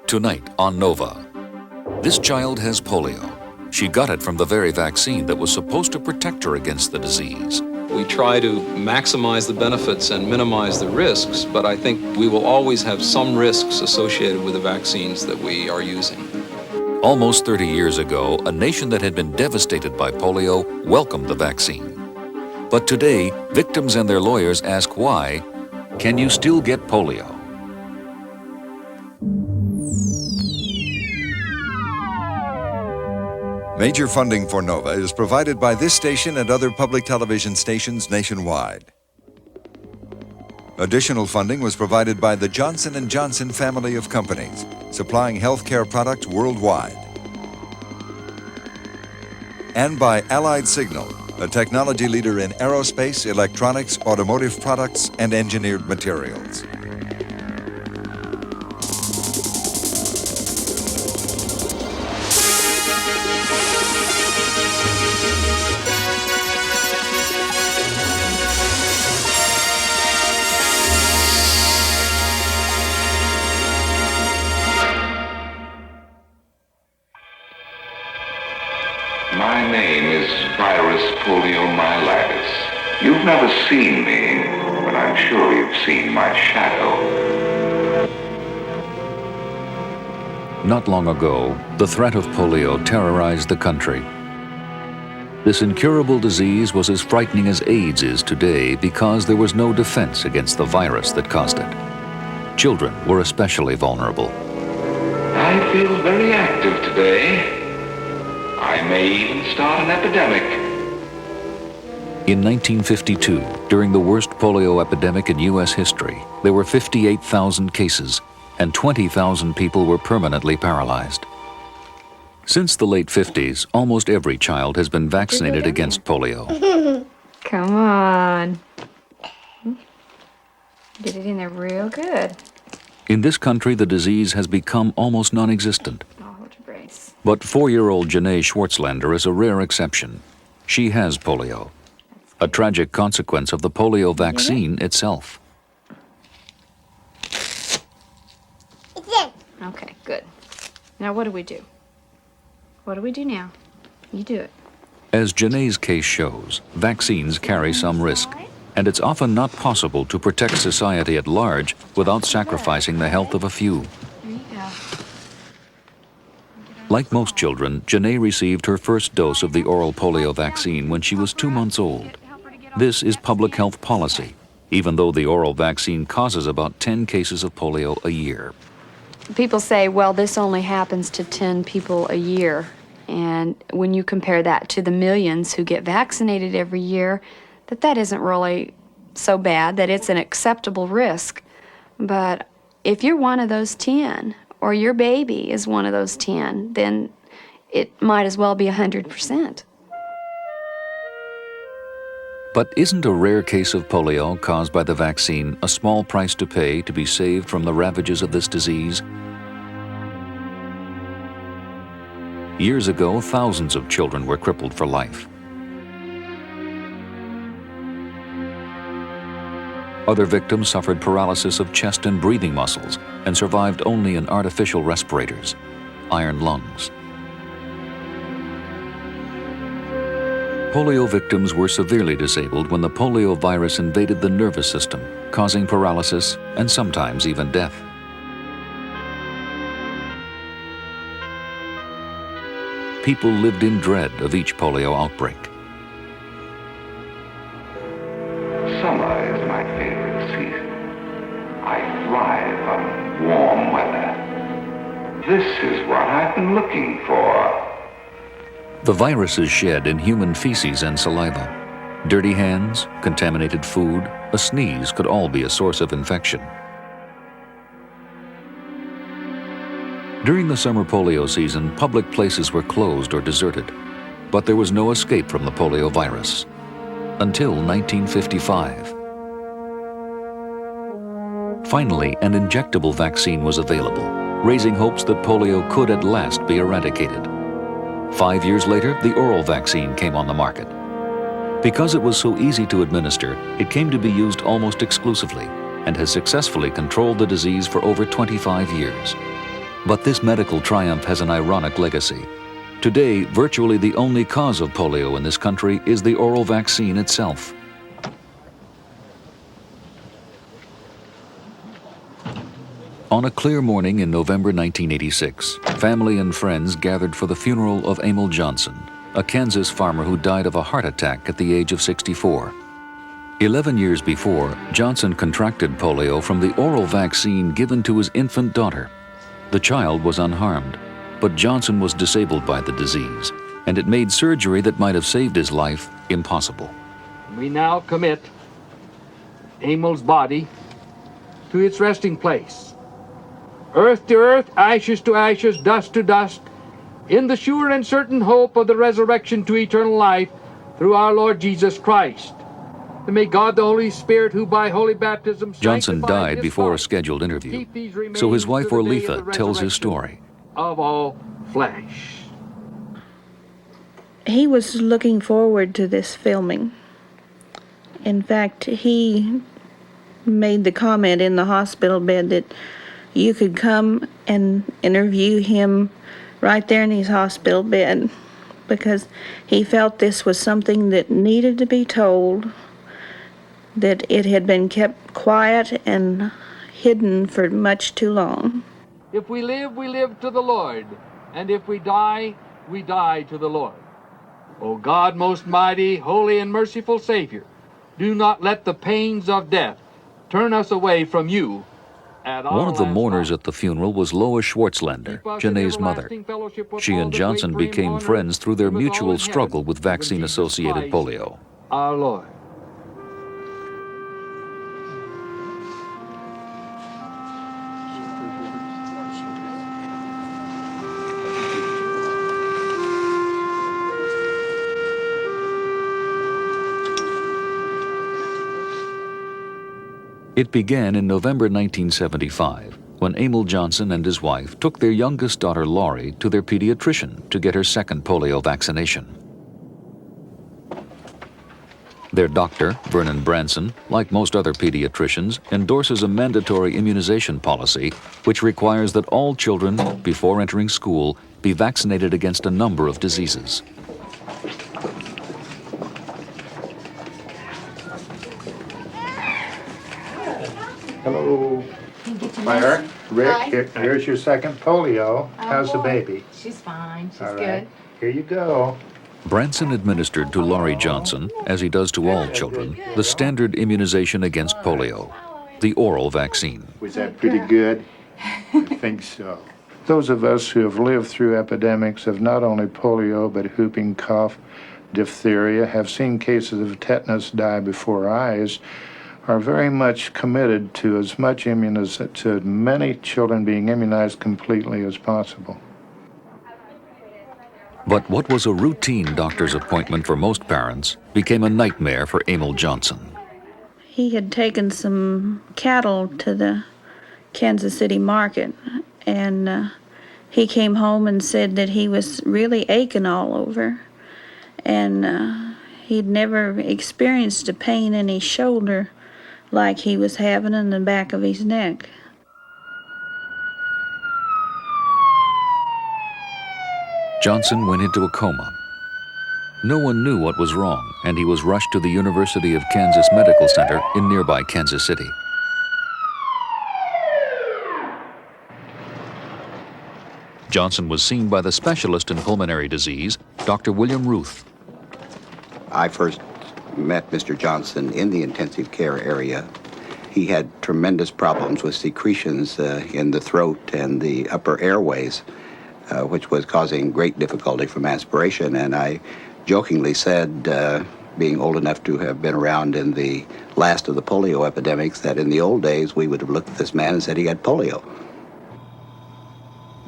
Tonight on Nova. This child has polio. She got it from the very vaccine that was supposed to protect her against the disease. We try to maximize the benefits and minimize the risks, but I think we will always have some risks associated with the vaccines that we are using. Almost 30 years ago, a nation that had been devastated by polio welcomed the vaccine. But today, victims and their lawyers ask why. Can you still get polio? Major funding for Nova is provided by this station and other public television stations nationwide. Additional funding was provided by the Johnson & Johnson family of companies, supplying healthcare products worldwide. And by Allied Signal, a technology leader in aerospace, electronics, automotive products, and engineered materials. My name is Virus Poliomyelitis. You've never seen me, but I'm sure you've seen my shadow. Not long ago, the threat of polio terrorized the country. This incurable disease was as frightening as AIDS is today because there was no defense against the virus that caused it. Children were especially vulnerable. I feel very active today. I may even start an epidemic. In 1952, during the worst polio epidemic in U.S. history, there were 58,000 cases and 20,000 people were permanently paralyzed. Since the late 50s, almost every child has been vaccinated against polio. Come on. Get it in there real good. In this country, the disease has become almost non-existent. But 4-year-old Janae Schwartzlander is a rare exception. She has polio, a tragic consequence of the polio vaccine itself. Okay, good. Now what do we do? What do we do now? You do it. As Janae's case shows, vaccines carry some risk, and it's often not possible to protect society at large without sacrificing the health of a few. There you go. Like most children, Janae received her first dose of the oral polio vaccine when she was 2 months old. This is public health policy, even though the oral vaccine causes about 10 cases of polio a year. People say, well, this only happens to 10 people a year. And when you compare that to the millions who get vaccinated every year, that isn't really so bad, that it's an acceptable risk. But if you're one of those 10, or your baby is one of those 10, then it might as well be 100%. But isn't a rare case of polio caused by the vaccine a small price to pay to be saved from the ravages of this disease? Years ago, thousands of children were crippled for life. Other victims suffered paralysis of chest and breathing muscles and survived only in artificial respirators, iron lungs. Polio victims were severely disabled when the polio virus invaded the nervous system, causing paralysis and sometimes even death. People lived in dread of each polio outbreak. Summer is my favorite season. I thrive on warm weather. This is what I've been looking for. The virus is shed in human feces and saliva. Dirty hands, contaminated food, a sneeze could all be a source of infection. During the summer polio season, public places were closed or deserted, but there was no escape from the polio virus. Until 1955. Finally, an injectable vaccine was available, raising hopes that polio could at last be eradicated. 5 years later, the oral vaccine came on the market. Because it was so easy to administer, it came to be used almost exclusively and has successfully controlled the disease for over 25 years. But this medical triumph has an ironic legacy. Today, virtually the only cause of polio in this country is the oral vaccine itself. On a clear morning in November 1986, family and friends gathered for the funeral of Emil Johnson, a Kansas farmer who died of a heart attack at the age of 64. 11 years before, Johnson contracted polio from the oral vaccine given to his infant daughter. The child was unharmed, but Johnson was disabled by the disease, and it made surgery that might have saved his life impossible. We now commit Emil's body to its resting place. Earth to earth, ashes to ashes, dust to dust, in the sure and certain hope of the resurrection to eternal life through our Lord Jesus Christ. And may God the Holy Spirit, who by holy baptism Johnson sanctified died his before a body, scheduled interview, keep these remains so his wife to the day of Orletha the tells his resurrection story. of all flesh. He was looking forward to this filming. In fact, he made the comment in the hospital bed that you could come and interview him right there in his hospital bed, because he felt this was something that needed to be told, that it had been kept quiet and hidden for much too long. If we live to the Lord, and if we die to the Lord. O God, most mighty, holy, and merciful Savior, do not let the pains of death turn us away from you. One of the mourners at the funeral was Lois Schwartzlander, Janae's mother. She and Johnson became friends through their mutual struggle with vaccine-associated polio. Our Lord. It began in November 1975, when Emil Johnson and his wife took their youngest daughter, Laurie, to their pediatrician to get her second polio vaccination. Their doctor, Vernon Branson, like most other pediatricians, endorses a mandatory immunization policy which requires that all children, before entering school, be vaccinated against a number of diseases. Hello. Claire, Rick, here's your second polio. How's the baby? She's fine. She's All right. good. Here you go. Branson administered to Laurie Johnson, as he does to all children, the standard immunization against polio, the oral vaccine. Was that pretty good? I think so. Those of us who have lived through epidemics of not only polio but whooping cough, diphtheria, have seen cases of tetanus die before our eyes, are very much committed to as many children being immunized completely as possible. But what was a routine doctor's appointment for most parents became a nightmare for Emil Johnson. He had taken some cattle to the Kansas City market, and he came home and said that he was really aching all over, and he'd never experienced a pain in his shoulder like he was having in the back of his neck. Johnson went into a coma. No one knew what was wrong, and he was rushed to the University of Kansas Medical Center in nearby Kansas City. Johnson was seen by the specialist in pulmonary disease, Dr. William Ruth. I first met Mr. Johnson in the intensive care area. He had tremendous problems with secretions in the throat and the upper airways, which was causing great difficulty from aspiration. And I jokingly said, being old enough to have been around in the last of the polio epidemics, that in the old days we would have looked at this man and said he had polio.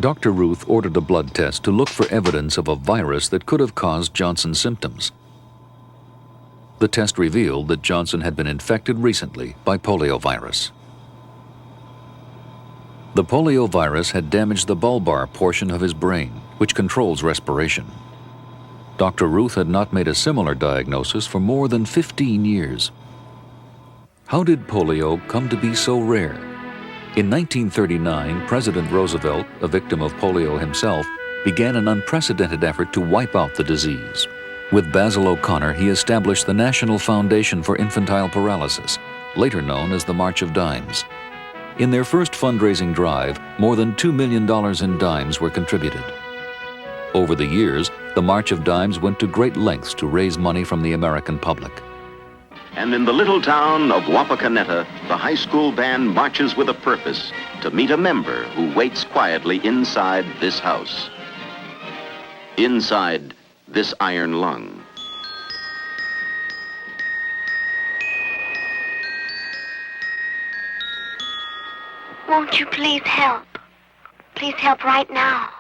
Dr. Ruth ordered a blood test to look for evidence of a virus that could have caused Johnson's symptoms. The test revealed that Johnson had been infected recently by poliovirus. The poliovirus had damaged the bulbar portion of his brain, which controls respiration. Dr. Ruth had not made a similar diagnosis for more than 15 years. How did polio come to be so rare? In 1939, President Roosevelt, a victim of polio himself, began an unprecedented effort to wipe out the disease. With Basil O'Connor, he established the National Foundation for Infantile Paralysis, later known as the March of Dimes. In their first fundraising drive, more than $2 million in dimes were contributed. Over the years, the March of Dimes went to great lengths to raise money from the American public. And in the little town of Wapakoneta, the high school band marches with a purpose to meet a member who waits quietly inside this house. Inside this iron lung. Won't you please help? Please help right now.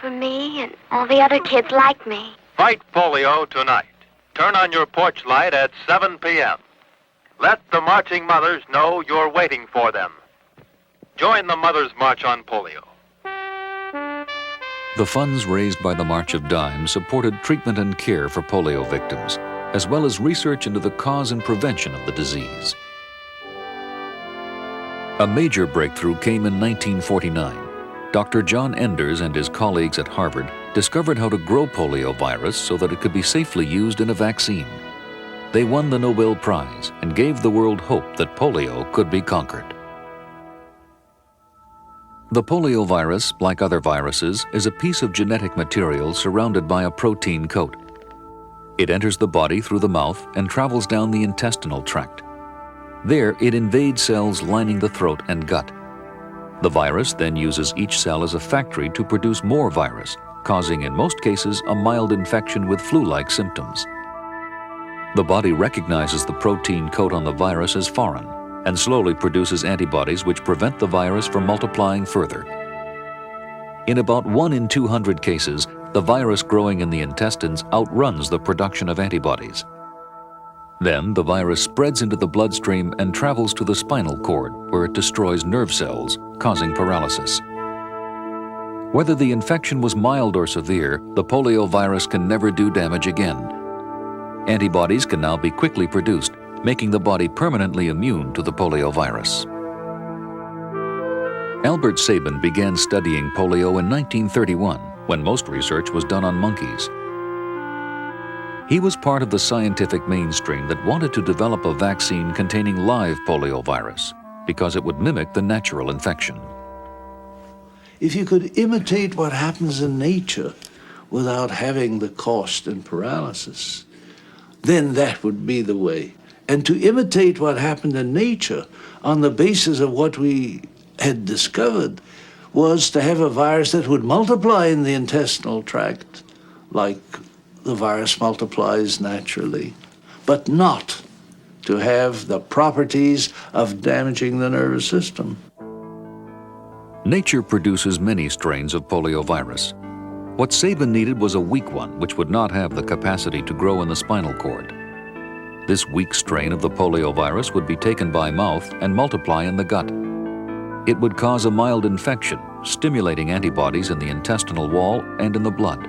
For me and all the other kids like me. Fight polio tonight. Turn on your porch light at 7 p.m. Let the marching mothers know you're waiting for them. Join the Mothers March on Polio. The funds raised by the March of Dimes supported treatment and care for polio victims, as well as research into the cause and prevention of the disease. A major breakthrough came in 1949. Dr. John Enders and his colleagues at Harvard discovered how to grow polio virus so that it could be safely used in a vaccine. They won the Nobel Prize and gave the world hope that polio could be conquered. The polio virus, like other viruses, is a piece of genetic material surrounded by a protein coat. It enters the body through the mouth and travels down the intestinal tract. There, it invades cells lining the throat and gut. The virus then uses each cell as a factory to produce more virus, causing in most cases a mild infection with flu-like symptoms. The body recognizes the protein coat on the virus as foreign and slowly produces antibodies which prevent the virus from multiplying further. In about 1 in 200 cases, the virus growing in the intestines outruns the production of antibodies. Then the virus spreads into the bloodstream and travels to the spinal cord, where it destroys nerve cells, causing paralysis. Whether the infection was mild or severe, the polio virus can never do damage again. Antibodies can now be quickly produced, making the body permanently immune to the polio virus. Albert Sabin began studying polio in 1931, when most research was done on monkeys. He was part of the scientific mainstream that wanted to develop a vaccine containing live polio virus because it would mimic the natural infection. If you could imitate what happens in nature without having the cost and paralysis, then that would be the way. And to imitate what happened in nature on the basis of what we had discovered was to have a virus that would multiply in the intestinal tract like the virus multiplies naturally, but not to have the properties of damaging the nervous system. Nature produces many strains of poliovirus. What Sabin needed was a weak one which would not have the capacity to grow in the spinal cord. This weak strain of the poliovirus would be taken by mouth and multiply in the gut. It would cause a mild infection, stimulating antibodies in the intestinal wall and in the blood.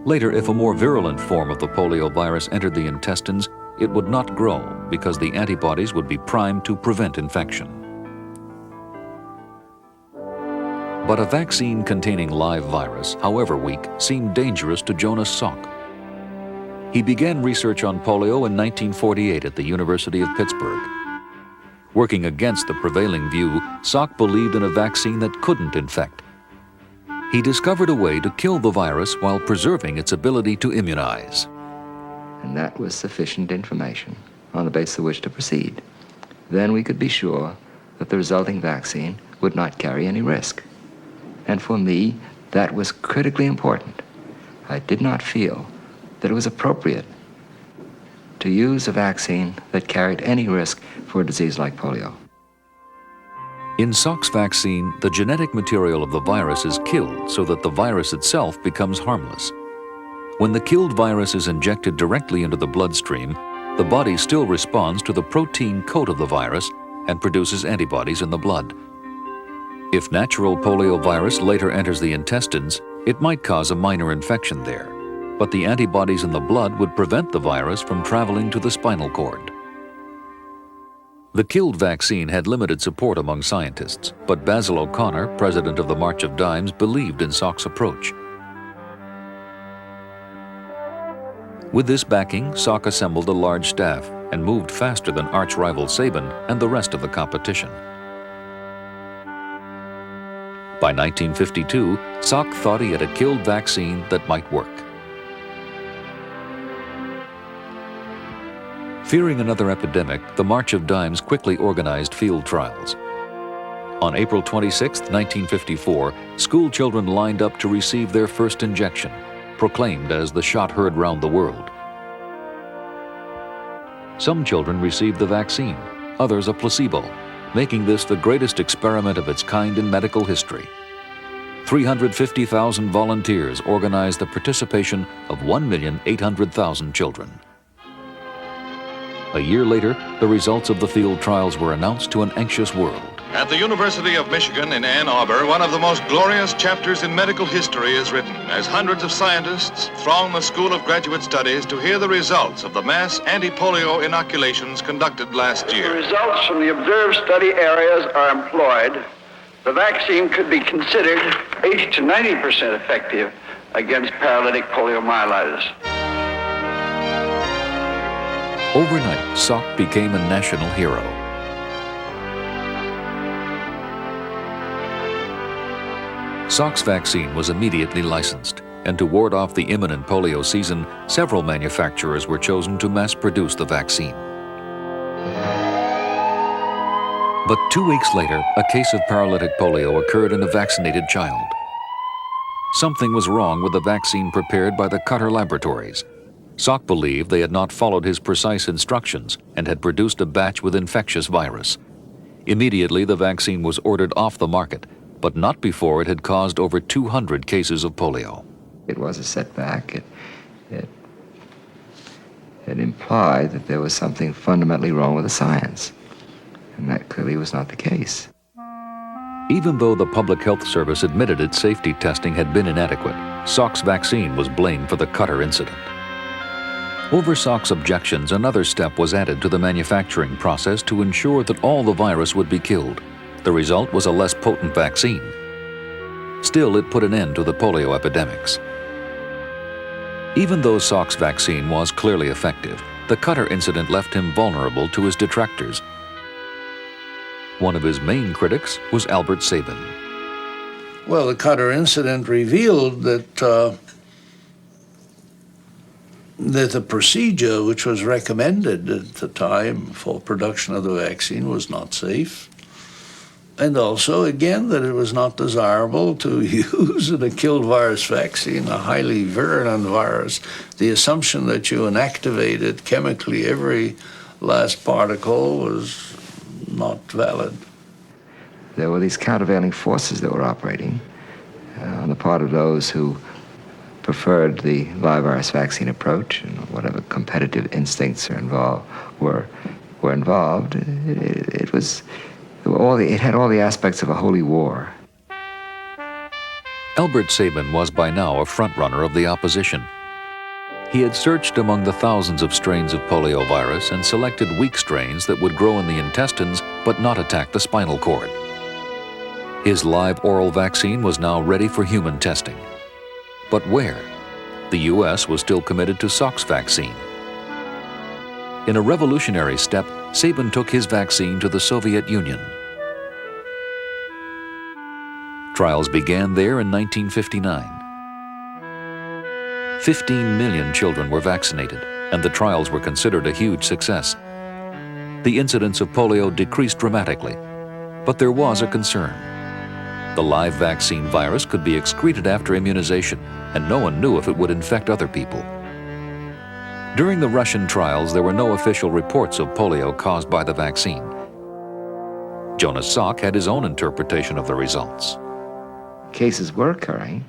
Later, if a more virulent form of the poliovirus entered the intestines, it would not grow because the antibodies would be primed to prevent infection. But a vaccine containing live virus, however weak, seemed dangerous to Jonas Salk. He began research on polio in 1948 at the University of Pittsburgh. Working against the prevailing view, Salk believed in a vaccine that couldn't infect. He discovered a way to kill the virus while preserving its ability to immunize. And that was sufficient information on the basis of which to proceed. Then we could be sure that the resulting vaccine would not carry any risk. And for me, that was critically important. I did not feel that it was appropriate to use a vaccine that carried any risk for a disease like polio. In Salk's vaccine, the genetic material of the virus is killed so that the virus itself becomes harmless. When the killed virus is injected directly into the bloodstream, the body still responds to the protein coat of the virus and produces antibodies in the blood. If natural poliovirus later enters the intestines, it might cause a minor infection there, but the antibodies in the blood would prevent the virus from traveling to the spinal cord. The killed vaccine had limited support among scientists, but Basil O'Connor, president of the March of Dimes, believed in Salk's approach. With this backing, Salk assembled a large staff and moved faster than arch-rival Sabin and the rest of the competition. By 1952, Salk thought he had a killed vaccine that might work. Fearing another epidemic, the March of Dimes quickly organized field trials. On April 26, 1954, school children lined up to receive their first injection, proclaimed as the shot heard round the world. Some children received the vaccine, others a placebo, making this the greatest experiment of its kind in medical history. 350,000 volunteers organized the participation of 1,800,000 children. A year later, the results of the field trials were announced to an anxious world. At the University of Michigan in Ann Arbor, one of the most glorious chapters in medical history is written as hundreds of scientists throng the School of Graduate Studies to hear the results of the mass anti-polio inoculations conducted last year. If the results from the observed study areas are employed, the vaccine could be considered 80 to 90% effective against paralytic poliomyelitis. Overnight, Salk became a national hero. Salk's vaccine was immediately licensed, and to ward off the imminent polio season, several manufacturers were chosen to mass-produce the vaccine. But 2 weeks later, a case of paralytic polio occurred in a vaccinated child. Something was wrong with the vaccine prepared by the Cutter Laboratories. Salk believed they had not followed his precise instructions and had produced a batch with infectious virus. Immediately, the vaccine was ordered off the market, but not before it had caused over 200 cases of polio. It was a setback. It implied that there was something fundamentally wrong with the science, and that clearly was not the case. Even though the Public Health Service admitted its safety testing had been inadequate, Salk's vaccine was blamed for the Cutter incident. Over Salk's objections, another step was added to the manufacturing process to ensure that all the virus would be killed. The result was a less potent vaccine. Still, it put an end to the polio epidemics. Even though Salk's vaccine was clearly effective, the Cutter incident left him vulnerable to his detractors. One of his main critics was Albert Sabin. Well, the Cutter incident revealed that the procedure which was recommended at the time for production of the vaccine was not safe. And also, again, that it was not desirable to use in a killed virus vaccine, a highly virulent virus. The assumption that you inactivated chemically every last particle was not valid. There were these countervailing forces that were operating on the part of those who preferred the live virus vaccine approach, and whatever competitive instincts are involved were involved. It had all the aspects of a holy war. Albert Sabin was by now a frontrunner of the opposition. He had searched among the thousands of strains of poliovirus and selected weak strains that would grow in the intestines but not attack the spinal cord. His live oral vaccine was now ready for human testing. But where? The U.S. was still committed to Salk's vaccine. In a revolutionary step, Sabin took his vaccine to the Soviet Union. Trials began there in 1959. 15 million children were vaccinated, and the trials were considered a huge success. The incidence of polio decreased dramatically, but there was a concern. The live vaccine virus could be excreted after immunization, and no one knew if it would infect other people. During the Russian trials, there were no official reports of polio caused by the vaccine. Jonas Salk had his own interpretation of the results. Cases were occurring,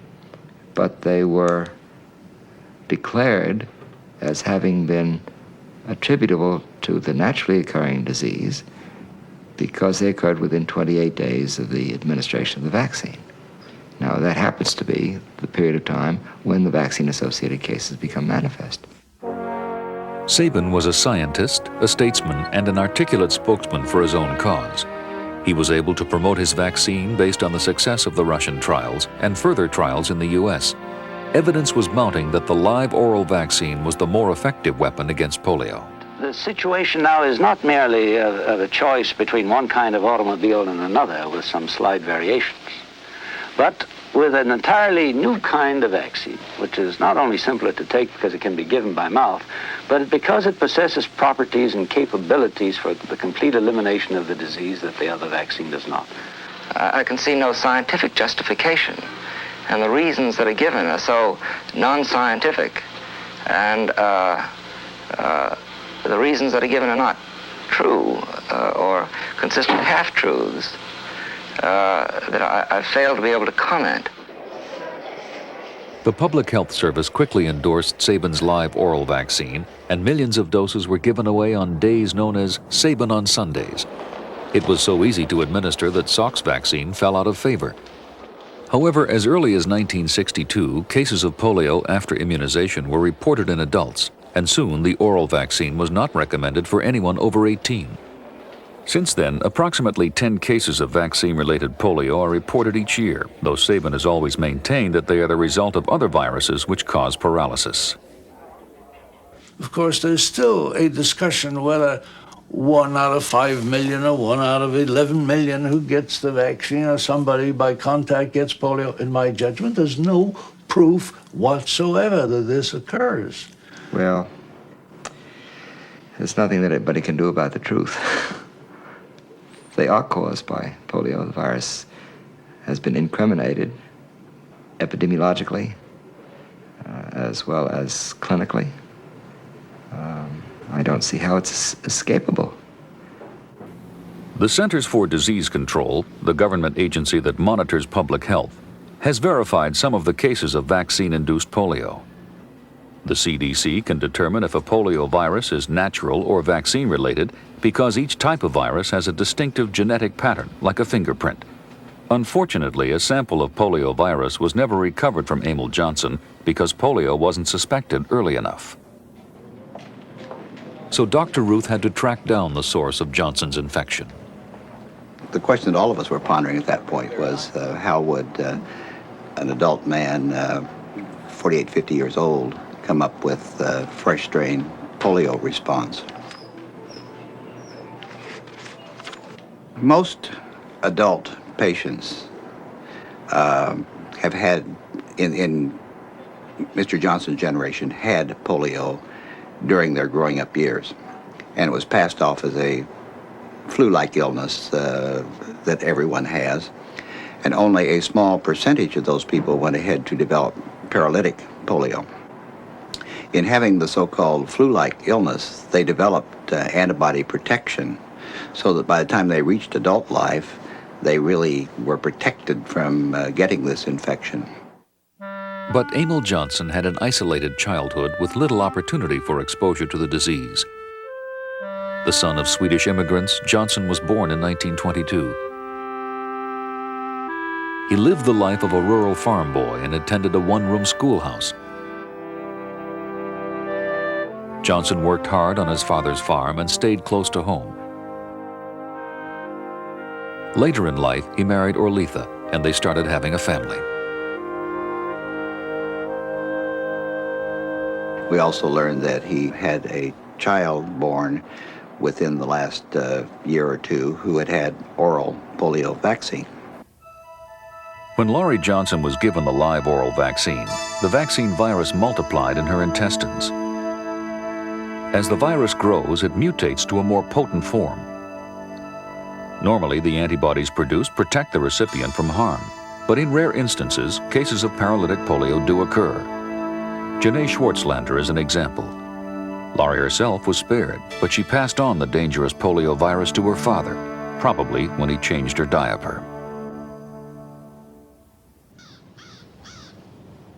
but they were declared as having been attributable to the naturally occurring disease because they occurred within 28 days of the administration of the vaccine. Now, that happens to be the period of time when the vaccine-associated cases become manifest. Sabin was a scientist, a statesman, and an articulate spokesman for his own cause. He was able to promote his vaccine based on the success of the Russian trials and further trials in the U.S. Evidence was mounting that the live oral vaccine was the more effective weapon against polio. The situation now is not merely of a choice between one kind of automobile and another with some slight variations, but with an entirely new kind of vaccine, which is not only simpler to take because it can be given by mouth, but because it possesses properties and capabilities for the complete elimination of the disease that the other vaccine does not. I can see no scientific justification, and the reasons that are given are so non-scientific, and the reasons that are given are not true or consist of half-truths. That I fail to be able to comment. The Public Health Service quickly endorsed Sabin's live oral vaccine, and millions of doses were given away on days known as Sabin on Sundays. It was so easy to administer that Salk's vaccine fell out of favor. However, as early as 1962, cases of polio after immunization were reported in adults, and soon the oral vaccine was not recommended for anyone over 18. Since then, approximately 10 cases of vaccine-related polio are reported each year, though Sabin has always maintained that they are the result of other viruses which cause paralysis. Of course, there's still a discussion whether 1 out of 5 million or 1 out of 11 million who gets the vaccine or somebody by contact gets polio. In my judgment, there's no proof whatsoever that this occurs. Well, there's nothing that anybody can do about the truth. They are caused by polio. The virus has been incriminated epidemiologically as well as clinically. I don't see how it's escapable. The Centers for Disease Control, the government agency that monitors public health, has verified some of the cases of vaccine-induced polio. The CDC can determine if a polio virus is natural or vaccine-related because each type of virus has a distinctive genetic pattern, like a fingerprint. Unfortunately, a sample of polio virus was never recovered from Emil Johnson because polio wasn't suspected early enough. So Dr. Ruth had to track down the source of Johnson's infection. The question that all of us were pondering at that point was how would an adult man, 48, 50 years old, come up with fresh strain polio response. Most adult patients have had, in Mr. Johnson's generation, had polio during their growing up years, and it was passed off as a flu-like illness that everyone has, and only a small percentage of those people went ahead to develop paralytic polio. In having the so-called flu-like illness, they developed antibody protection so that by the time they reached adult life, they really were protected from getting this infection. But Emil Johnson had an isolated childhood with little opportunity for exposure to the disease. The son of Swedish immigrants, Johnson was born in 1922. He lived the life of a rural farm boy and attended a one-room schoolhouse. Johnson worked hard on his father's farm and stayed close to home. Later in life, he married Orletha, and they started having a family. We also learned that he had a child born within the last year or two who had had oral polio vaccine. When Laurie Johnson was given the live oral vaccine, the vaccine virus multiplied in her intestines. As the virus grows, it mutates to a more potent form. Normally, the antibodies produced protect the recipient from harm, but in rare instances, cases of paralytic polio do occur. Janae Schwartzlander is an example. Laurie herself was spared, but she passed on the dangerous polio virus to her father, probably when he changed her diaper.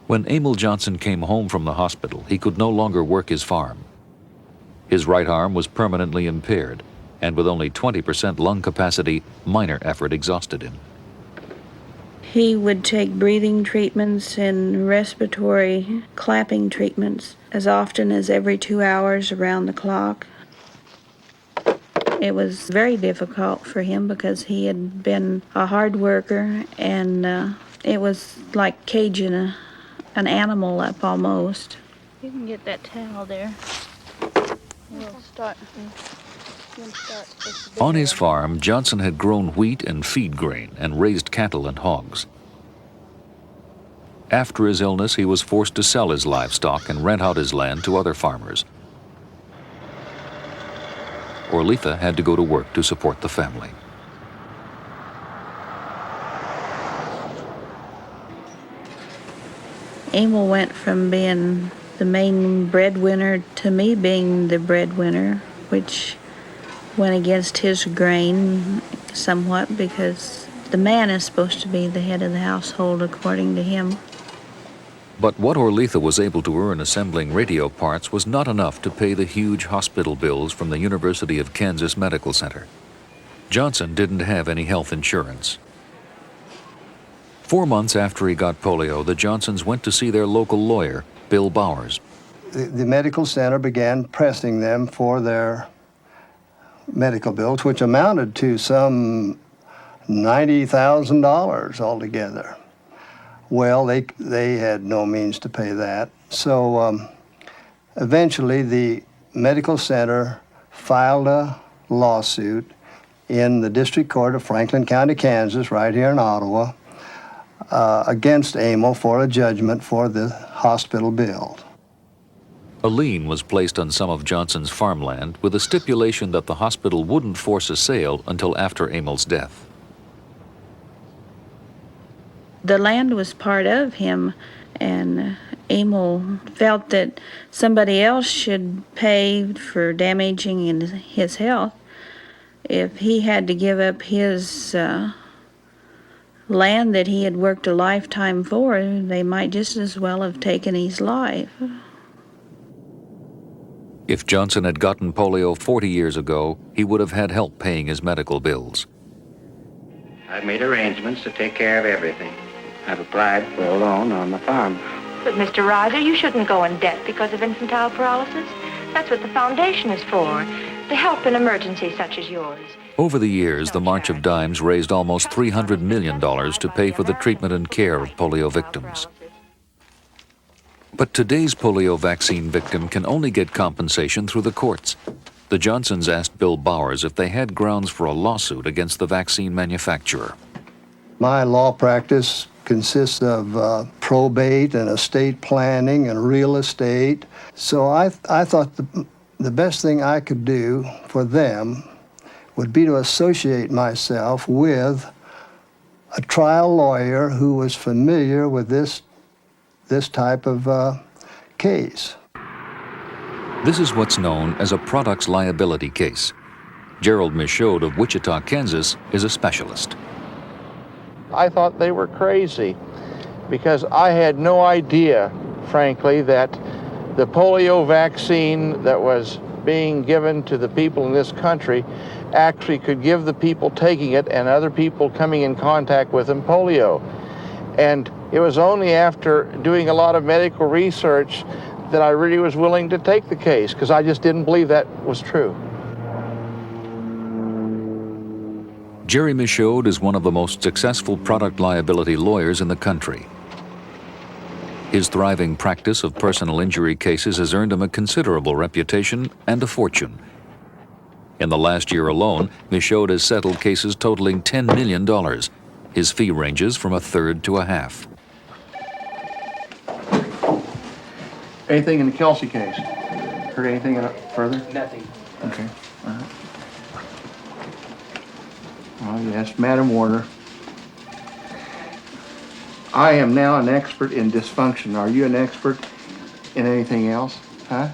When Emil Johnson came home from the hospital, he could no longer work his farm. His right arm was permanently impaired, and with only 20% lung capacity, minor effort exhausted him. He would take breathing treatments and respiratory clapping treatments as often as every 2 hours around the clock. It was very difficult for him because he had been a hard worker, and it was like caging an animal up almost. You can get that towel there. We'll start. On his farm, Johnson had grown wheat and feed grain and raised cattle and hogs. After his illness, he was forced to sell his livestock and rent out his land to other farmers. Orletha had to go to work to support the family. Emil went from being the main breadwinner to me being the breadwinner, which went against his grain somewhat because the man is supposed to be the head of the household according to him. But what Orletha was able to earn assembling radio parts was not enough to pay the huge hospital bills from the University of Kansas Medical Center. Johnson didn't have any health insurance. 4 months after he got polio, the Johnsons went to see their local lawyer, Bill Bowers. The medical center began pressing them for their medical bills, which amounted to some $90,000 altogether. Well, they had no means to pay that. So eventually the medical center filed a lawsuit in the District Court of Franklin County, Kansas, right here in Ottawa, against Emil for a judgment for the hospital bill. A lien was placed on some of Johnson's farmland with a stipulation that the hospital wouldn't force a sale until after Emil's death. The land was part of him, and Emil felt that somebody else should pay for damaging his health. If he had to give up his land that he had worked a lifetime for, they might just as well have taken his life. If Johnson had gotten polio 40 years ago, he would have had help paying his medical bills. I've made arrangements to take care of everything. I've applied for a loan on the farm. But, Mr. Riser, you shouldn't go in debt because of infantile paralysis. That's what the foundation is for, to help in emergencies such as yours. Over the years, the March of Dimes raised almost $300 million to pay for the treatment and care of polio victims. But today's polio vaccine victim can only get compensation through the courts. The Johnsons asked Bill Bowers if they had grounds for a lawsuit against the vaccine manufacturer. My law practice consists of probate and estate planning and real estate. So I thought the best thing I could do for them would be to associate myself with a trial lawyer who was familiar with this type of case. This is what's known as a products liability case. Gerald Michaud of Wichita, Kansas, is a specialist. I thought they were crazy because I had no idea, frankly, that the polio vaccine that was being given to the people in this country actually could give the people taking it and other people coming in contact with them polio. And it was only after doing a lot of medical research that I really was willing to take the case because I just didn't believe that was true. Jerry Michaud is one of the most successful product liability lawyers in the country. His thriving practice of personal injury cases has earned him a considerable reputation and a fortune. In the last year alone, Michaud has settled cases totaling $10 million. His fee ranges from 1/3 to 1/2. Anything in the Kelsey case? Heard anything further? Nothing. Okay. All right. Oh, yes, Madam Warner. I am now an expert in dysfunction. Are you an expert in anything else? Huh?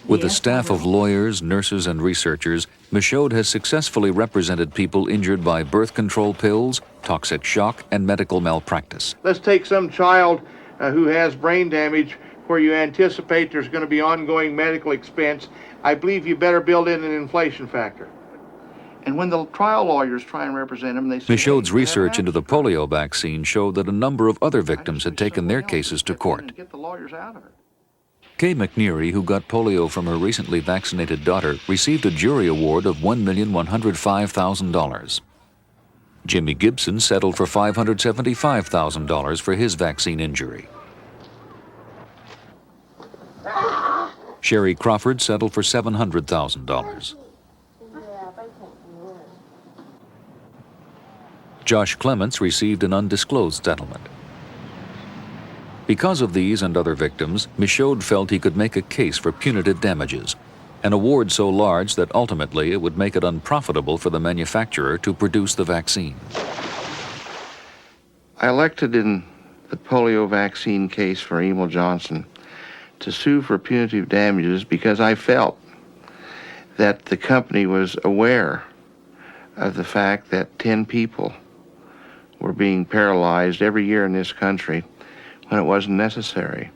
With a staff of lawyers, nurses, and researchers, Michaud has successfully represented people injured by birth control pills, toxic shock, and medical malpractice. Let's take some child who has brain damage where you anticipate there's going to be ongoing medical expense. I believe you better build in an inflation factor. And when the trial lawyers try and represent him, they say, Michaud's hey, research into the polio vaccine showed that a number of other victims had taken their cases to court. get the lawyers out of it. Kay McNeary, who got polio from her recently vaccinated daughter, received a jury award of $1,105,000. Jimmy Gibson settled for $575,000 for his vaccine injury. Sherry Crawford settled for $700,000. Josh Clements received an undisclosed settlement. Because of these and other victims, Michaud felt he could make a case for punitive damages, an award so large that ultimately it would make it unprofitable for the manufacturer to produce the vaccine. I elected in the polio vaccine case for Emil Johnson to sue for punitive damages because I felt that the company was aware of the fact that 10 people were being paralyzed every year in this country when it wasn't necessary,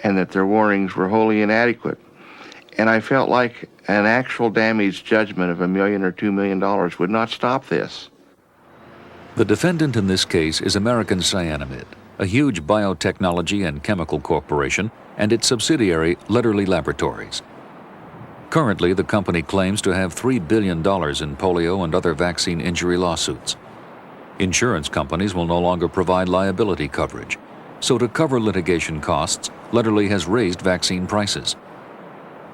and that their warnings were wholly inadequate. And I felt like an actual damage judgment of $1 million or $2 million would not stop this. The defendant in this case is American Cyanamid, a huge biotechnology and chemical corporation, and its subsidiary, Lederle Laboratories. Currently, the company claims to have $3 billion in polio and other vaccine injury lawsuits. Insurance companies will no longer provide liability coverage. So to cover litigation costs, Lederle has raised vaccine prices.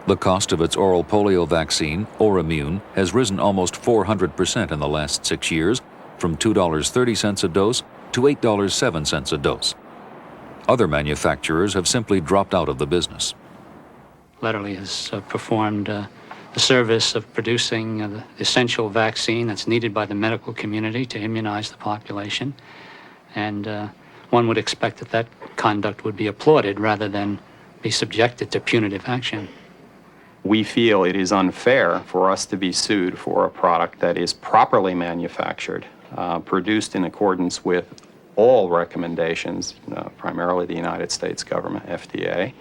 The cost of its oral polio vaccine, Oramune, has risen almost 400% in the last 6 years, from $2.30 a dose to $8.07 a dose. Other manufacturers have simply dropped out of the business. Lederle has performed the service of producing the essential vaccine that's needed by the medical community to immunize the population, and one would expect that that conduct would be applauded rather than be subjected to punitive action. We feel it is unfair for us to be sued for a product that is properly manufactured, produced in accordance with all recommendations, primarily the United States government, FDA,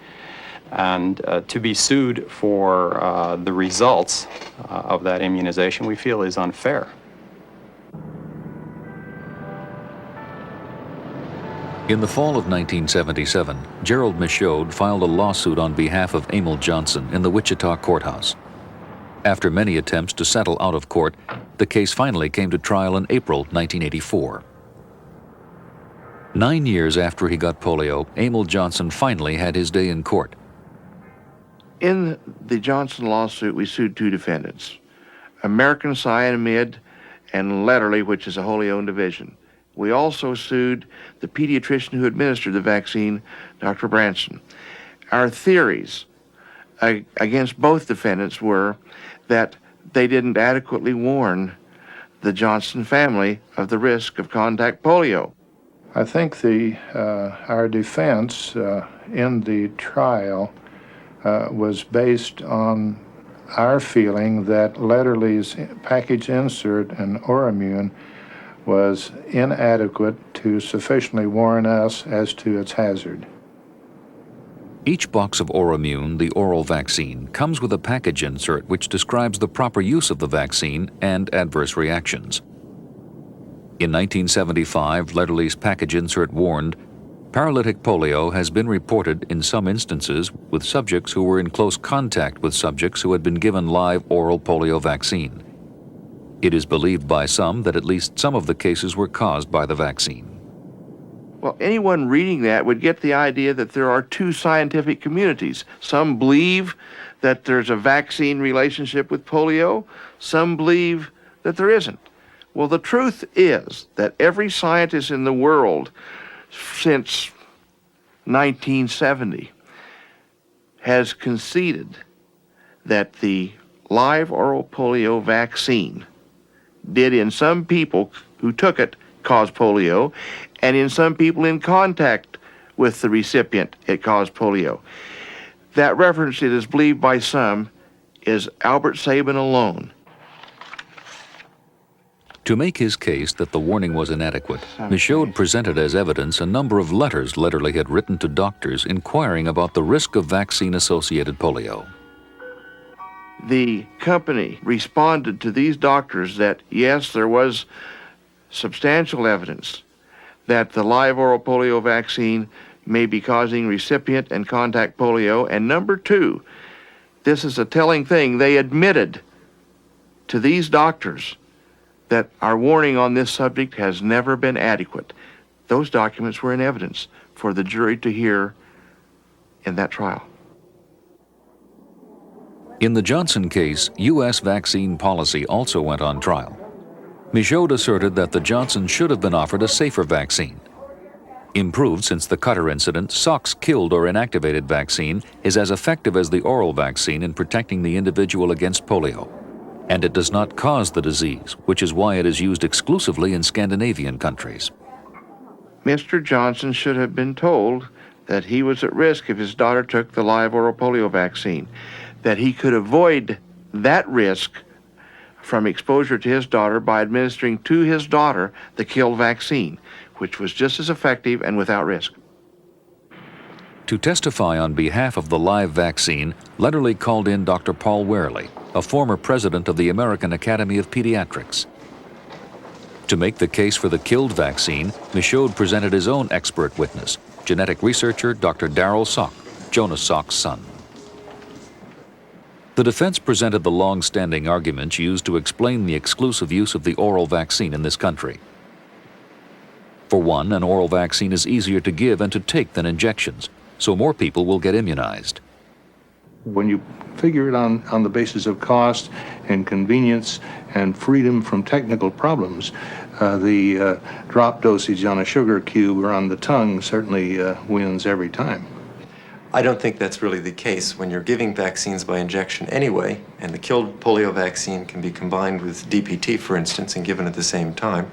and to be sued for the results of that immunization we feel is unfair. In the fall of 1977, Gerald Michaud filed a lawsuit on behalf of Emil Johnson in the Wichita courthouse. After many attempts to settle out of court, the case finally came to trial in April 1984. 9 years after he got polio, Emil Johnson finally had his day in court. In the Johnson lawsuit, we sued two defendants, American Cyanamid and Lederle, which is a wholly owned division. We also sued the pediatrician who administered the vaccine, Dr. Branson. Our theories against both defendants were that they didn't adequately warn the Johnson family of the risk of contact polio. I think our defense in the trial was based on our feeling that Lederle's package insert and Oramune was inadequate to sufficiently warn us as to its hazard. Each box of Oramune, the oral vaccine, comes with a package insert which describes the proper use of the vaccine and adverse reactions. In 1975, Lederle's package insert warned, paralytic polio has been reported in some instances with subjects who were in close contact with subjects who had been given live oral polio vaccine. It is believed by some that at least some of the cases were caused by the vaccine. Well, anyone reading that would get the idea that there are two scientific communities. Some believe that there's a vaccine relationship with polio. Some believe that there isn't. Well, the truth is that every scientist in the world since 1970 has conceded that the live oral polio vaccine did in some people who took it cause polio, and in some people in contact with the recipient it caused polio. That reference, it is believed by some, is Albert Sabin alone. To make his case that the warning was inadequate, Michaud presented as evidence a number of letters Lederle had written to doctors inquiring about the risk of vaccine-associated polio. the company responded to these doctors that, yes, there was substantial evidence that the live oral polio vaccine may be causing recipient and contact polio. And number two, this is a telling thing, they admitted to these doctors that our warning on this subject has never been adequate. Those documents were in evidence for the jury to hear in that trial. In the Johnson case, U.S. vaccine policy also went on trial. Michaud asserted that the Johnson should have been offered a safer vaccine. Improved since the Cutter incident, Salk's killed or inactivated vaccine is as effective as the oral vaccine in protecting the individual against polio. And it does not cause the disease, which is why it is used exclusively in Scandinavian countries. Mr. Johnson should have been told that he was at risk if his daughter took the live oral polio vaccine, that he could avoid that risk from exposure to his daughter by administering to his daughter the killed vaccine, which was just as effective and without risk. To testify on behalf of the live vaccine, Lederle called in Dr. Paul Wehrle, a former president of the American Academy of Pediatrics. To make the case for the killed vaccine, Michaud presented his own expert witness, genetic researcher Dr. Darrell Salk, Jonas Salk's son. The defense presented the long-standing arguments used to explain the exclusive use of the oral vaccine in this country. For one, an oral vaccine is easier to give and to take than injections, so more people will get immunized. When you figure it on the basis of cost and convenience and freedom from technical problems, the drop dosage on a sugar cube or on the tongue certainly wins every time. I don't think that's really the case when you're giving vaccines by injection anyway, and the killed polio vaccine can be combined with DPT, for instance, and given at the same time.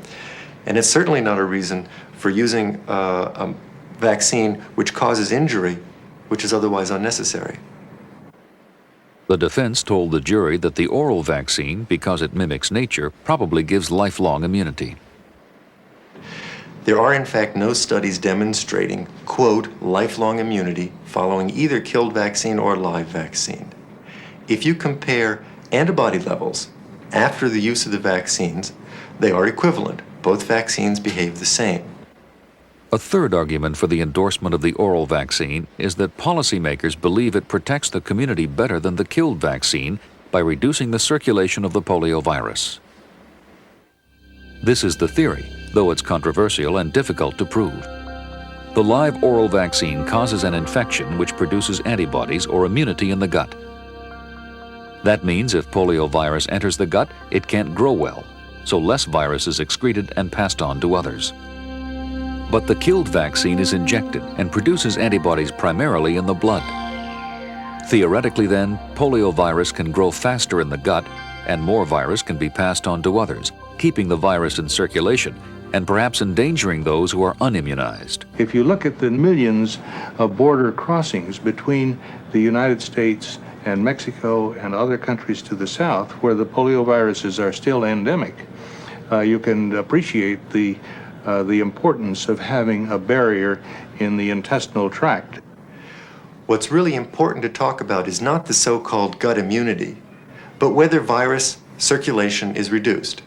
And it's certainly not a reason for using a vaccine which causes injury, which is otherwise unnecessary. The defense told the jury that the oral vaccine, because it mimics nature, probably gives lifelong immunity. There are, in fact, no studies demonstrating, quote, lifelong immunity following either killed vaccine or live vaccine. If you compare antibody levels after the use of the vaccines, they are equivalent. Both vaccines behave the same. A third argument for the endorsement of the oral vaccine is that policymakers believe it protects the community better than the killed vaccine by reducing the circulation of the polio virus. This is the theory, though it's controversial and difficult to prove. The live oral vaccine causes an infection which produces antibodies or immunity in the gut. That means if polio virus enters the gut, it can't grow well, so less virus is excreted and passed on to others. But the killed vaccine is injected and produces antibodies primarily in the blood. Theoretically then, polio virus can grow faster in the gut and more virus can be passed on to others, keeping the virus in circulation and perhaps endangering those who are unimmunized. If you look at the millions of border crossings between the United States and Mexico and other countries to the south where the polio viruses are still endemic, you can appreciate the importance of having a barrier in the intestinal tract. What's really important to talk about is not the so-called gut immunity, but whether virus circulation is reduced.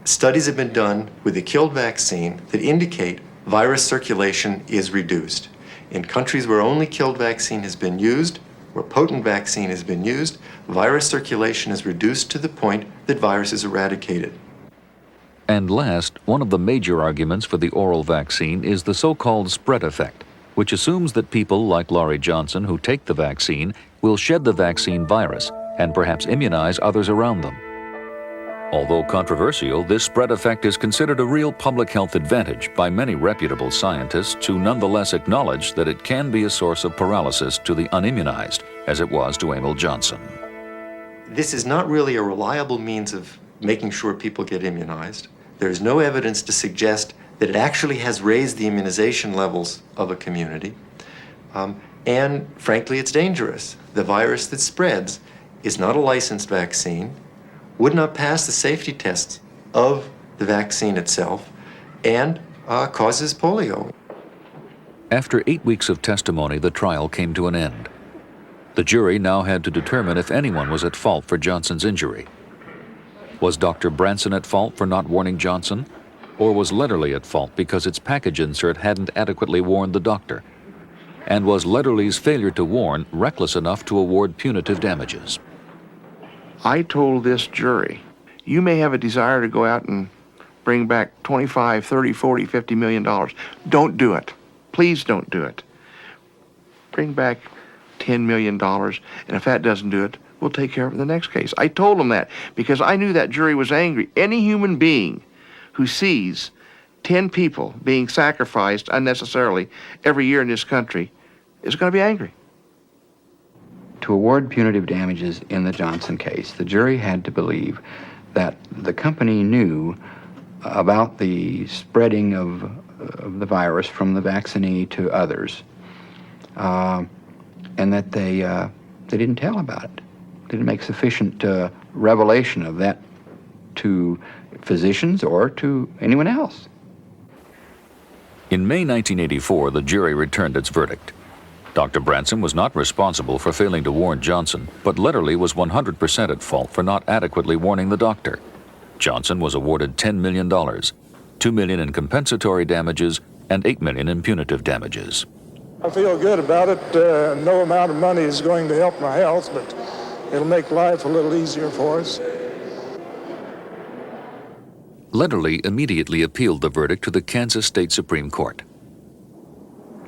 Studies have been done with the killed vaccine that indicate virus circulation is reduced. In countries where only killed vaccine has been used, where potent vaccine has been used, virus circulation is reduced to the point that virus is eradicated. And last, one of the major arguments for the oral vaccine is the so-called spread effect, which assumes that people like Laurie Johnson who take the vaccine will shed the vaccine virus and perhaps immunize others around them. Although controversial, this spread effect is considered a real public health advantage by many reputable scientists who nonetheless acknowledge that it can be a source of paralysis to the unimmunized, as it was to Emil Johnson. This is not really a reliable means of making sure people get immunized. There is no evidence to suggest that it actually has raised the immunization levels of a community. And frankly, it's dangerous. The virus that spreads is not a licensed vaccine, would not pass the safety tests of the vaccine itself, and causes polio. After 8 weeks of testimony, the trial came to an end. The jury now had to determine if anyone was at fault for Johnson's injury. Was Dr. Branson at fault for not warning Johnson? Or was Lederle at fault because its package insert hadn't adequately warned the doctor? And was Lederle's failure to warn reckless enough to award punitive damages? I told this jury, you may have a desire to go out and bring back 25, 30, 40, $50 million. Don't do it. Please don't do it. Bring back $10 million, and if that doesn't do it, we'll take care of it in the next case. I told them that because I knew that jury was angry. Any human being who sees 10 people being sacrificed unnecessarily every year in this country is going to be angry. To award punitive damages in the Johnson case, the jury had to believe that the company knew about the spreading of the virus from the vaccinee to others, and that they didn't tell about it. Didn't make sufficient revelation of that to physicians or to anyone else. In May 1984, the jury returned its verdict. Dr. Branson was not responsible for failing to warn Johnson, but Lederle was 100% at fault for not adequately warning the doctor. Johnson was awarded $10 million, $2 million in compensatory damages, and $8 million in punitive damages. I feel good about it. No amount of money is going to help my health, but it'll make life a little easier for us. Lederle immediately appealed the verdict to the Kansas State Supreme Court.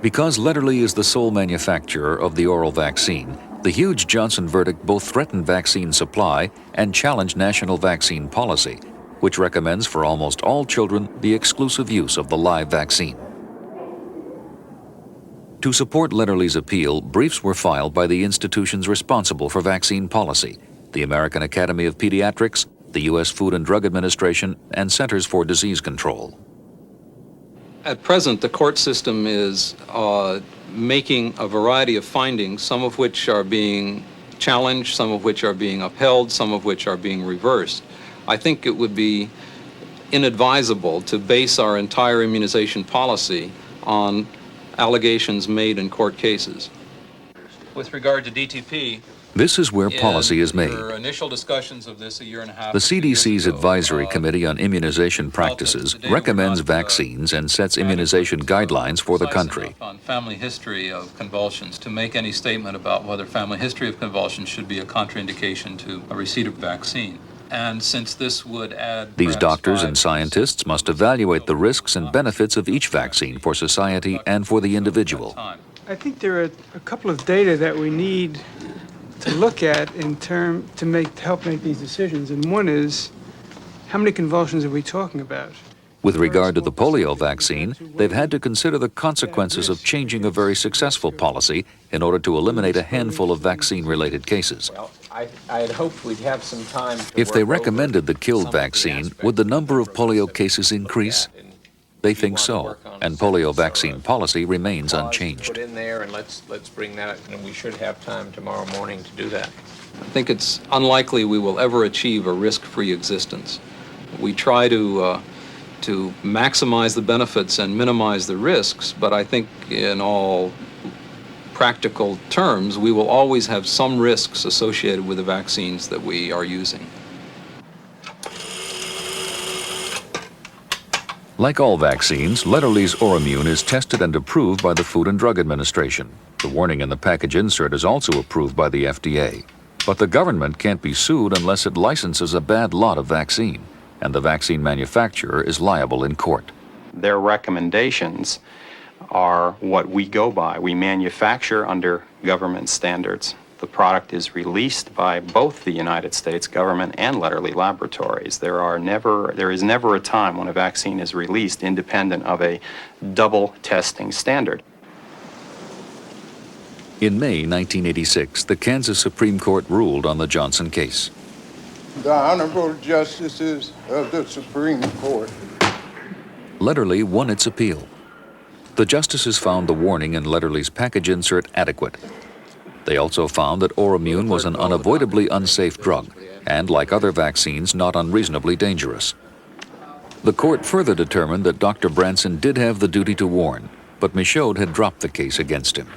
Because Lederle is the sole manufacturer of the oral vaccine, the huge Johnson verdict both threatened vaccine supply and challenged national vaccine policy, which recommends for almost all children the exclusive use of the live vaccine. To support Lederle's appeal, briefs were filed by the institutions responsible for vaccine policy, the American Academy of Pediatrics, the U.S. Food and Drug Administration, and Centers for Disease Control. At present, the court system is making a variety of findings, some of which are being challenged, some of which are being upheld, some of which are being reversed. I think it would be inadvisable to base our entire immunization policy on allegations made in court cases. With regard to DTP, this is where policy is made. your initial discussions of this a year and a half The CDC's Advisory Committee on Immunization Practices recommends vaccines and sets immunization guidelines for the country. on family history of convulsions to make any statement about whether family history of convulsions should be a contraindication to a receipt of vaccine. And since this would add... These doctors and scientists must evaluate the risks and benefits of each vaccine for society and for the individual. I think there are a couple of data that we need to look at to help make these decisions. And one is, how many convulsions are we talking about? With regard to the polio vaccine, they've had to consider the consequences of changing a very successful policy in order to eliminate a handful of vaccine-related cases. Well, I had hoped we'd have some time to If they recommended the killed vaccine, would the number of polio cases increase? They think so, and polio vaccine policy remains unchanged. Put in there, and let's bring that, and we should have time tomorrow morning to do that. I think it's unlikely we will ever achieve a risk-free existence. We try to maximize the benefits and minimize the risks, but I think in all practical terms, we will always have some risks associated with the vaccines that we are using. Like all vaccines, Lederle's Orimune is tested and approved by the Food and Drug Administration. The warning in the package insert is also approved by the FDA. But the government can't be sued unless it licenses a bad lot of vaccine, and the vaccine manufacturer is liable in court. Their recommendations are what we go by. We manufacture under government standards. The product is released by both the United States government and Lederle Laboratories. There is never a time when a vaccine is released independent of a double testing standard. In May 1986, the Kansas Supreme Court ruled on the Johnson case. The Honorable Justices of the Supreme Court. Lederle won its appeal. The justices found the warning in Lederle's package insert adequate. They also found that Orimune was an unavoidably unsafe drug, and like other vaccines, not unreasonably dangerous. The court further determined that Dr. Branson did have the duty to warn, but Michaud had dropped the case against him.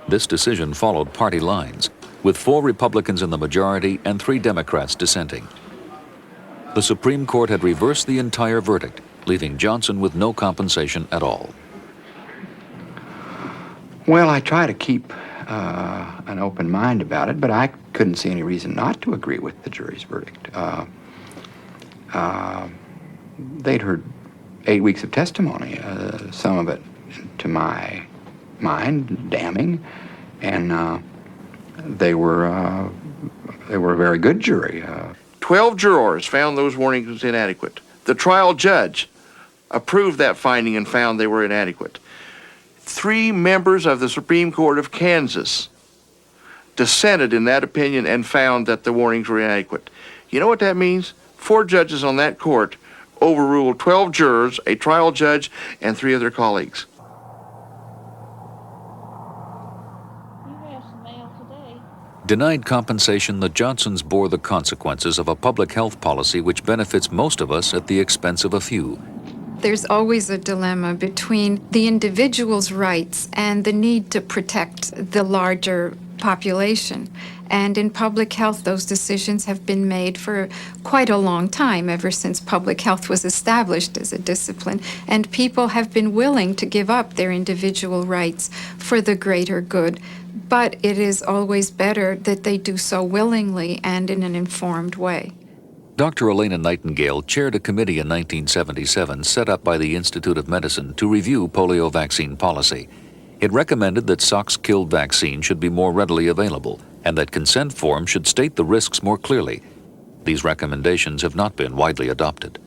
This decision followed party lines, with 4 Republicans in the majority and 3 Democrats dissenting. The Supreme Court had reversed the entire verdict, leaving Johnson with no compensation at all. Well, I try to keep an open mind about it, but I couldn't see any reason not to agree with the jury's verdict. They'd heard 8 weeks of testimony, some of it, to my mind, damning, and they were a very good jury. 12 jurors found those warnings inadequate. The trial judge approved that finding and found they were inadequate. 3 members of the Supreme Court of Kansas dissented in that opinion and found that the warnings were inadequate. You know what that means? 4 judges on that court overruled 12 jurors, a trial judge, and 3 of their colleagues. Denied compensation, the Johnsons bore the consequences of a public health policy which benefits most of us at the expense of a few. There's always a dilemma between the individual's rights and the need to protect the larger population. And in public health, those decisions have been made for quite a long time, ever since public health was established as a discipline. And people have been willing to give up their individual rights for the greater good. But it is always better that they do so willingly and in an informed way. Dr. Elena Nightingale chaired a committee in 1977 set up by the Institute of Medicine to review polio vaccine policy. It recommended that Salk's-killed vaccine should be more readily available and that consent forms should state the risks more clearly. These recommendations have not been widely adopted.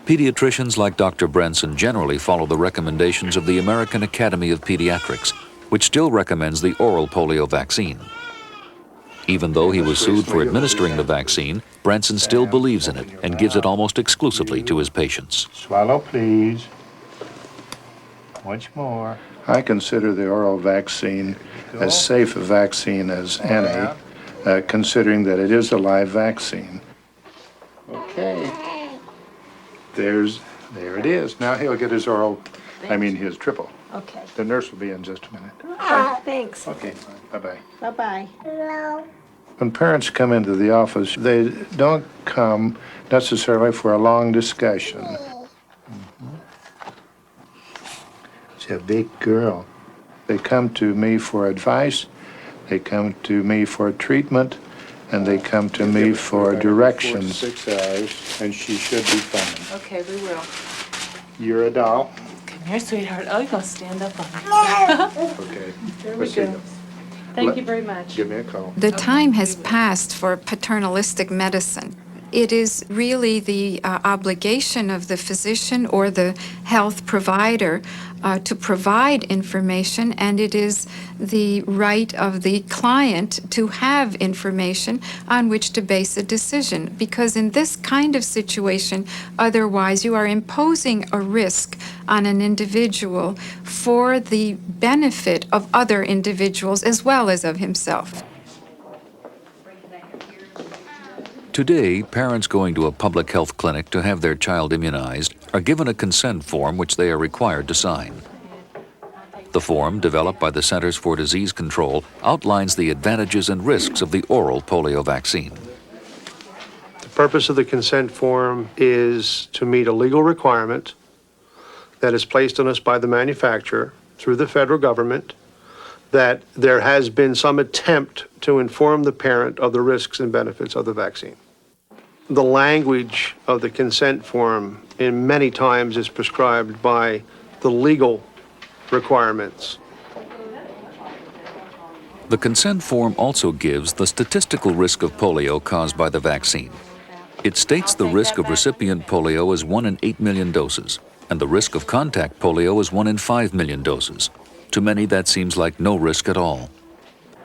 Pediatricians like Dr. Branson generally follow the recommendations of the American Academy of Pediatrics, which still recommends the oral polio vaccine. Even though he was sued for administering the vaccine, Branson still believes in it and gives it almost exclusively to his patients. Swallow, please. Once more. I consider the oral vaccine as safe a vaccine as any, considering that it is a live vaccine. Okay. There it is. Now he'll get his his triple. Okay. The nurse will be in just a minute. Thanks. Okay, bye-bye. Bye-bye. Hello. When parents come into the office, they don't come necessarily for a long discussion. She's a big girl. They come to me for advice, they come to me for treatment, and they come to me for directions. 4 to 6 hours, and she should be fine. Okay, we will. You're a doll. Come here, sweetheart. Oh, you're going to stand up on me. Okay. There we go. Thank you very much. Give me a call. The time has passed for paternalistic medicine. It is really the obligation of the physician or the health provider to provide information, and it is the right of the client to have information on which to base a decision. Because in this kind of situation, otherwise you are imposing a risk on an individual for the benefit of other individuals as well as of himself. Today, parents going to a public health clinic to have their child immunized are given a consent form which they are required to sign. The form, developed by the Centers for Disease Control, outlines the advantages and risks of the oral polio vaccine. The purpose of the consent form is to meet a legal requirement that is placed on us by the manufacturer through the federal government that there has been some attempt to inform the parent of the risks and benefits of the vaccine. The language of the consent form in many times is prescribed by the legal requirements. The consent form also gives the statistical risk of polio caused by the vaccine. It states the risk of recipient polio is 1 in 8 million doses, and the risk of contact polio is 1 in 5 million doses. To many, that seems like no risk at all.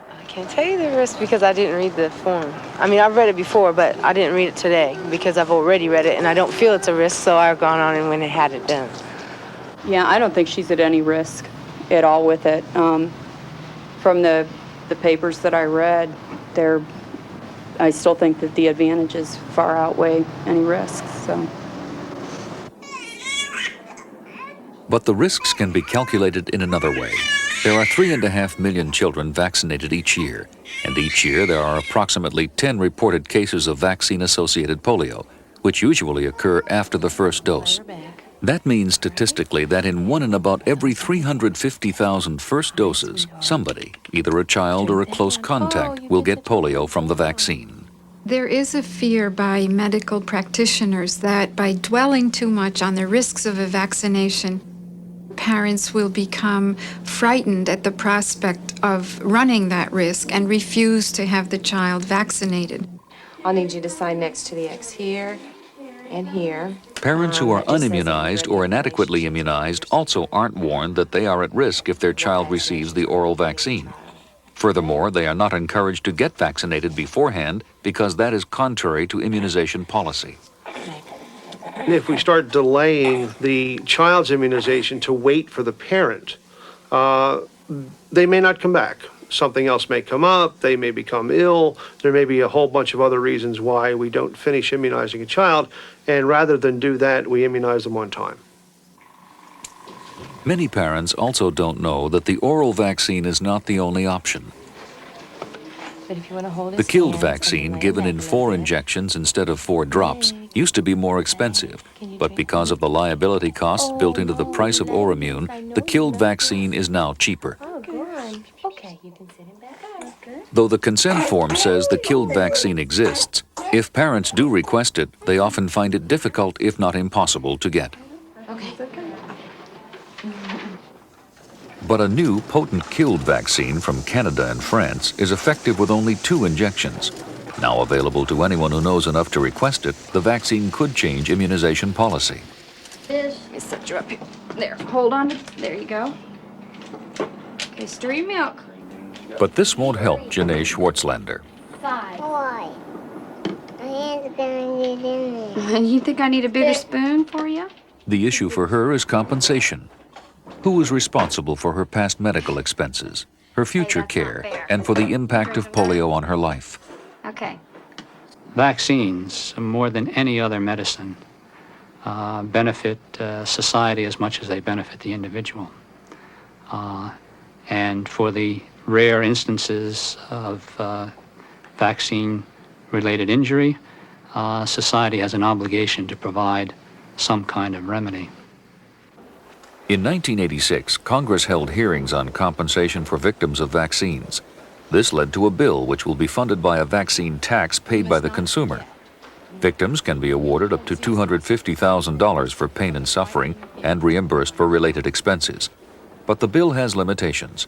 I can't tell you the risk because I didn't read the form. I mean, I've read it before, but I didn't read it today because I've already read it and I don't feel it's a risk, so I've gone on and went and had it done. Yeah, I don't think she's at any risk at all with it. From the papers that I read, I still think that the advantages far outweigh any risks. So. But the risks can be calculated in another way. There are 3.5 million children vaccinated each year, and each year there are approximately 10 reported cases of vaccine-associated polio, which usually occur after the first dose. That means statistically that in one in about every 350,000 first doses, somebody, either a child or a close contact, will get polio from the vaccine. There is a fear by medical practitioners that by dwelling too much on the risks of a vaccination, parents will become frightened at the prospect of running that risk and refuse to have the child vaccinated. I'll need you to sign next to the X here and here. Parents who are unimmunized or inadequately immunized also aren't warned that they are at risk if their child receives the oral vaccine. Furthermore, they are not encouraged to get vaccinated beforehand because that is contrary to immunization policy. And if we start delaying the child's immunization to wait for the parent, they may not come back. Something else may come up, they may become ill, there may be a whole bunch of other reasons why we don't finish immunizing a child, and rather than do that, we immunize them one time. Many parents also don't know that the oral vaccine is not the only option. But if you want to hold The killed vaccine, given in 4 injections instead of 4 drops, used to be more expensive, but because of the liability costs built into the price of Orimune, the killed vaccine is now cheaper. Okay, you can sit him back. Though the consent form says the killed vaccine exists, if parents do request it, they often find it difficult, if not impossible, to get. Okay. But a new, potent killed vaccine from Canada and France is effective with only 2 injections. Now available to anyone who knows enough to request it, the vaccine could change immunization policy. Let me set you up here. There, hold on. There you go. Okay, stir your milk. But this won't help Janae Schwartzlander. Why? My hand's gonna get in there. You think I need a bigger spoon for you? The issue for her is compensation. Who is responsible for her past medical expenses, her future care, and for the impact of polio on her life? Okay. Vaccines, more than any other medicine, benefit society as much as they benefit the individual. And for the rare instances of vaccine-related injury, society has an obligation to provide some kind of remedy. In 1986, Congress held hearings on compensation for victims of vaccines. This led to a bill which will be funded by a vaccine tax paid by the consumer. Victims can be awarded up to $250,000 for pain and suffering and reimbursed for related expenses. But the bill has limitations.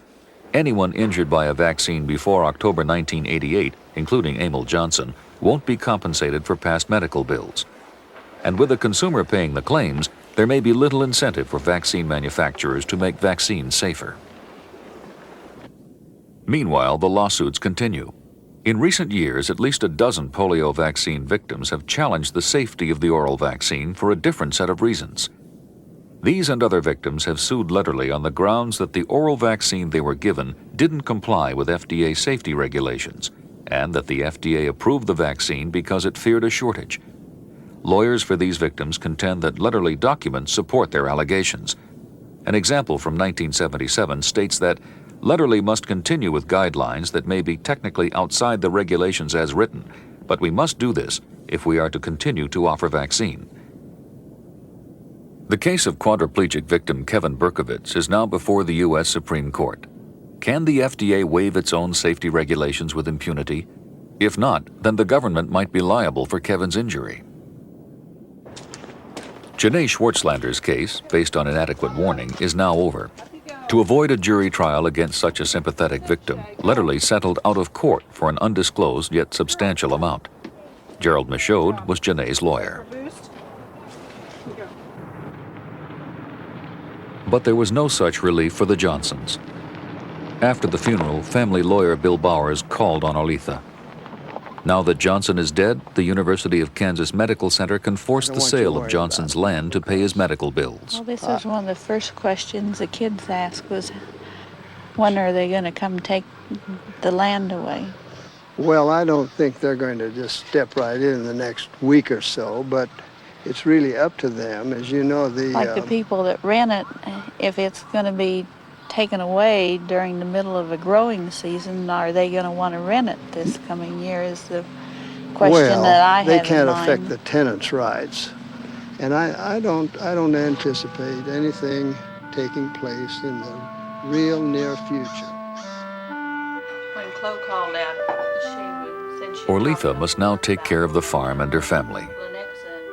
Anyone injured by a vaccine before October 1988, including Emil Johnson, won't be compensated for past medical bills. And with the consumer paying the claims, there may be little incentive for vaccine manufacturers to make vaccines safer. Meanwhile, the lawsuits continue. In recent years, at least a dozen polio vaccine victims have challenged the safety of the oral vaccine for a different set of reasons. These and other victims have sued Lederle on the grounds that the oral vaccine they were given didn't comply with FDA safety regulations, and that the FDA approved the vaccine because it feared a shortage. Lawyers for these victims contend that Lederle documents support their allegations. An example from 1977 states that Lederle must continue with guidelines that may be technically outside the regulations as written, but we must do this if we are to continue to offer vaccine. The case of quadriplegic victim Kevin Berkovitz is now before the U.S. Supreme Court. Can the FDA waive its own safety regulations with impunity? If not, then the government might be liable for Kevin's injury. Janae Schwartzlander's case, based on inadequate warning, is now over. To avoid a jury trial against such a sympathetic victim, Lederle settled out of court for an undisclosed yet substantial amount. Gerald Michaud was Janae's lawyer. But there was no such relief for the Johnsons. After the funeral, family lawyer Bill Bowers called on Olitha. Now that Johnson is dead, the University of Kansas Medical Center can force the sale of Johnson's land to pay his medical bills. Well, this was one of the first questions the kids asked was, when are they going to come take the land away? Well, I don't think they're going to just step right in the next week or so, but it's really up to them. As you know, Like the people that rent it, if it's going to be taken away during the middle of a growing season, are they going to want to rent it this coming year is the question that I have in mind. Well, they can't affect the tenants' rights. And I don't anticipate anything taking place in the real near future. When Chloe called out, Orletha must now take care of the farm and her family.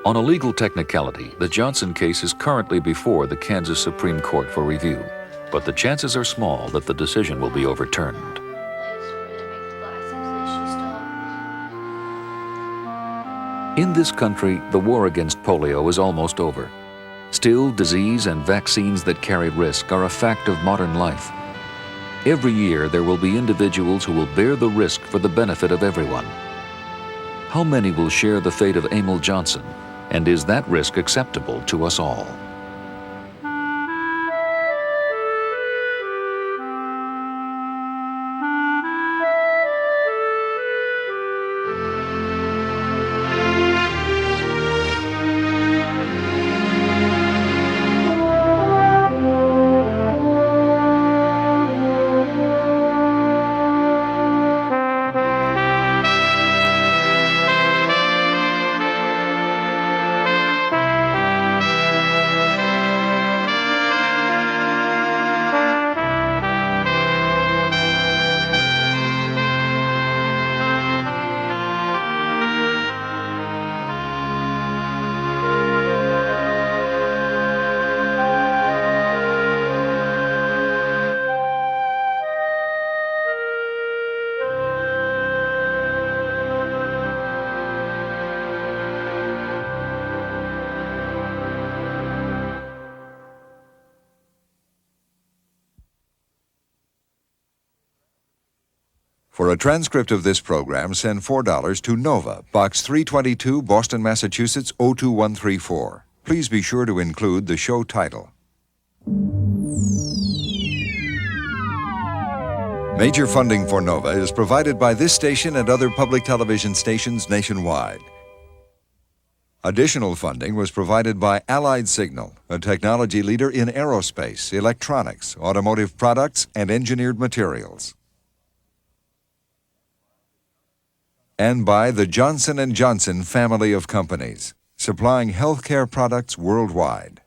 On a legal technicality, the Johnson case is currently before the Kansas Supreme Court for review, but the chances are small that the decision will be overturned. In this country, the war against polio is almost over. Still, disease and vaccines that carry risk are a fact of modern life. Every year, there will be individuals who will bear the risk for the benefit of everyone. How many will share the fate of Emil Johnson, and is that risk acceptable to us all? For a transcript of this program, send $4 to NOVA, Box 322, Boston, Massachusetts, 02134. Please be sure to include the show title. Major funding for NOVA is provided by this station and other public television stations nationwide. Additional funding was provided by Allied Signal, a technology leader in aerospace, electronics, automotive products, and engineered materials. And by the Johnson & Johnson family of companies, supplying healthcare products worldwide.